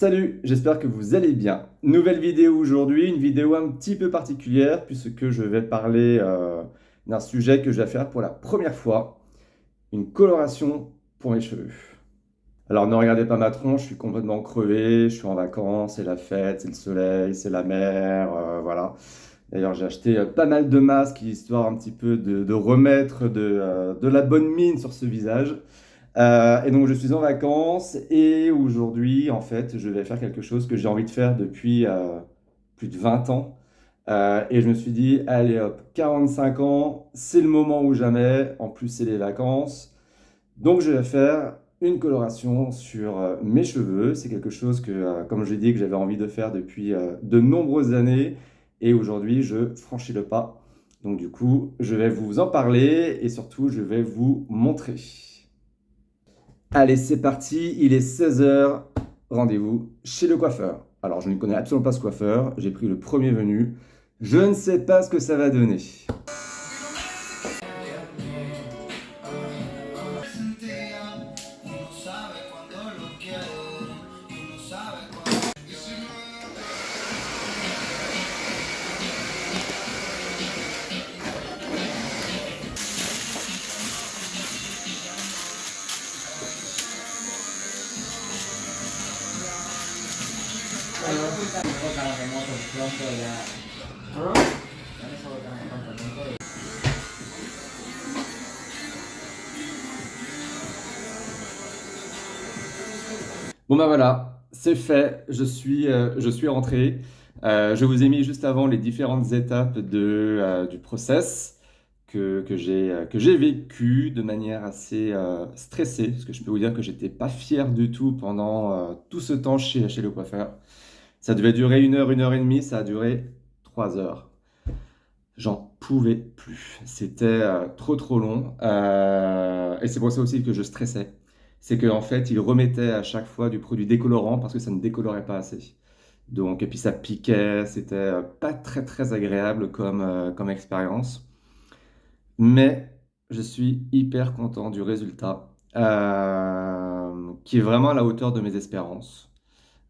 Salut, j'espère que vous allez bien. Nouvelle vidéo aujourd'hui, une vidéo un petit peu particulière puisque je vais parler d'un sujet que je vais faire pour la première fois, une coloration pour mes cheveux. Alors ne regardez pas ma tronche, je suis complètement crevé, je suis en vacances, c'est la fête, c'est le soleil, c'est la mer, voilà. D'ailleurs j'ai acheté pas mal de masques histoire un petit peu de remettre de la bonne mine sur ce visage. Et donc je suis en vacances et aujourd'hui, en fait, je vais faire quelque chose que j'ai envie de faire depuis plus de 20 ans. Et je me suis dit, allez hop, 45 ans, c'est le moment ou jamais. En plus, c'est les vacances. Donc je vais faire une coloration sur mes cheveux. C'est quelque chose que, comme je l'ai dit, que j'avais envie de faire depuis de nombreuses années. Et aujourd'hui, je franchis le pas. Donc du coup, je vais vous en parler et surtout, je vais vous montrer. Allez, c'est parti, il est 16 heures. Rendez-vous chez le coiffeur. Alors, je ne connais absolument pas ce coiffeur, j'ai pris le premier venu. Je ne sais pas ce que ça va donner. Bon ben voilà, c'est fait, je suis rentré. Je vous ai mis juste avant les différentes étapes du process que j'ai vécu de manière assez stressée, parce que je peux vous dire que j'étais pas fier du tout pendant tout ce temps chez le coiffeur. Ça devait durer une heure et demie, ça a duré 3 heures. J'en pouvais plus. C'était trop long. Et c'est pour ça aussi que je stressais. C'est qu'en fait, il remettait à chaque fois du produit décolorant parce que ça ne décolorait pas assez. Donc, et puis ça piquait, c'était pas très agréable comme expérience. Mais je suis hyper content du résultat, qui est vraiment à la hauteur de mes espérances.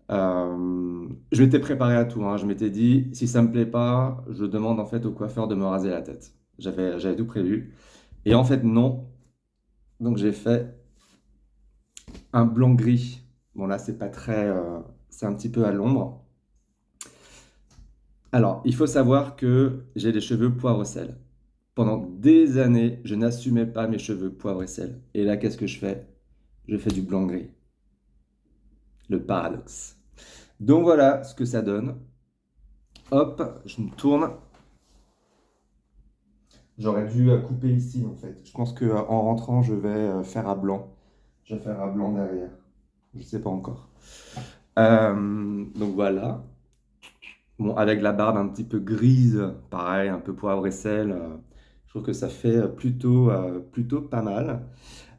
Je m'étais préparé à tout, hein. Je m'étais dit, si ça me plaît pas, je demande en fait au coiffeur de me raser la tête. J'avais tout prévu. Et en fait, non. Donc j'ai fait un blanc-gris. Bon là, c'est pas très, c'est un petit peu à l'ombre. Alors, il faut savoir que j'ai les cheveux poivre-sel. Pendant des années, je n'assumais pas mes cheveux poivre et sel. Et là, qu'est-ce que je fais? Je fais du blanc-gris. Le paradoxe. Donc voilà ce que ça donne. Hop, je me tourne. J'aurais dû couper ici en fait. Je pense que en rentrant, je vais faire à blanc. Je vais faire à blanc derrière. Je sais pas encore. Donc voilà. Bon, avec la barbe un petit peu grise, pareil, un peu poivre et sel, je trouve que ça fait plutôt pas mal.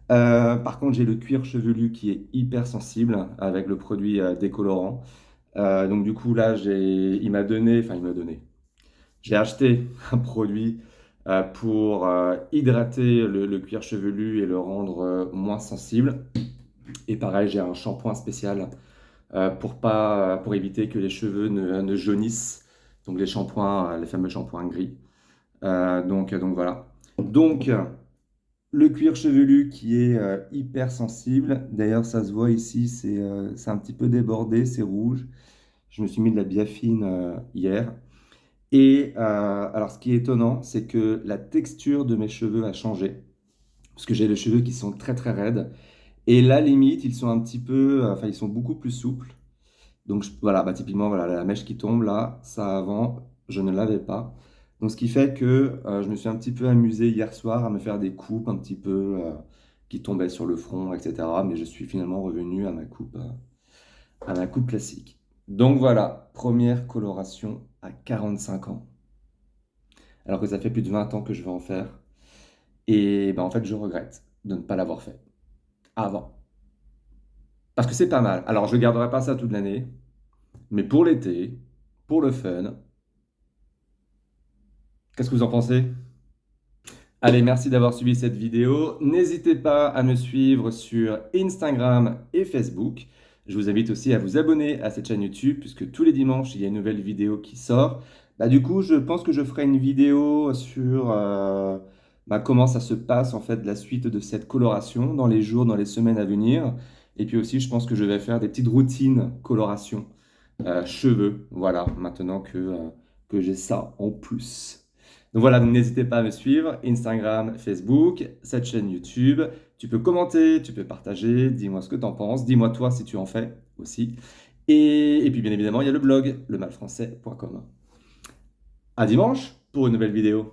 Par contre, j'ai le cuir chevelu qui est hyper sensible avec le produit décolorant. Donc du coup là, il m'a donné. J'ai acheté un produit pour hydrater le cuir chevelu et le rendre moins sensible. Et pareil, j'ai un shampoing spécial pour éviter que les cheveux ne jaunissent. Donc les shampoings, les fameux shampoings gris. Donc voilà. Donc le cuir chevelu qui est hyper sensible. D'ailleurs, ça se voit ici, c'est un petit peu débordé, c'est rouge. Je me suis mis de la biafine hier. Et alors, ce qui est étonnant, c'est que la texture de mes cheveux a changé. Parce que j'ai les cheveux qui sont très raides. Et là, limite, ils sont un petit peu, enfin, ils sont beaucoup plus souples. Donc voilà, bah, typiquement, voilà, la mèche qui tombe là, ça avant, je ne l'avais pas. Donc ce qui fait que je me suis un petit peu amusé hier soir à me faire des coupes un petit peu qui tombaient sur le front, etc. Mais je suis finalement revenu à ma coupe classique. Donc voilà, première coloration à 45 ans. Alors que ça fait plus de 20 ans que je vais en faire. Et ben, en fait, je regrette de ne pas l'avoir fait avant. Parce que c'est pas mal. Alors, je ne garderai pas ça toute l'année, mais pour l'été, pour le fun, qu'est-ce que vous en pensez? Allez, merci d'avoir suivi cette vidéo. N'hésitez pas à me suivre sur Instagram et Facebook. Je vous invite aussi à vous abonner à cette chaîne YouTube, puisque tous les dimanches, il y a une nouvelle vidéo qui sort. Bah, du coup, je pense que je ferai une vidéo sur comment ça se passe en fait la suite de cette coloration dans les jours, dans les semaines à venir. Et puis aussi, je pense que je vais faire des petites routines coloration cheveux. Voilà, maintenant que j'ai ça en plus. Donc voilà, donc n'hésitez pas à me suivre, Instagram, Facebook, cette chaîne YouTube. Tu peux commenter, tu peux partager, dis-moi ce que tu en penses, dis-moi toi si tu en fais aussi. Et puis bien évidemment, il y a le blog, lemalfrançais.com. À dimanche pour une nouvelle vidéo.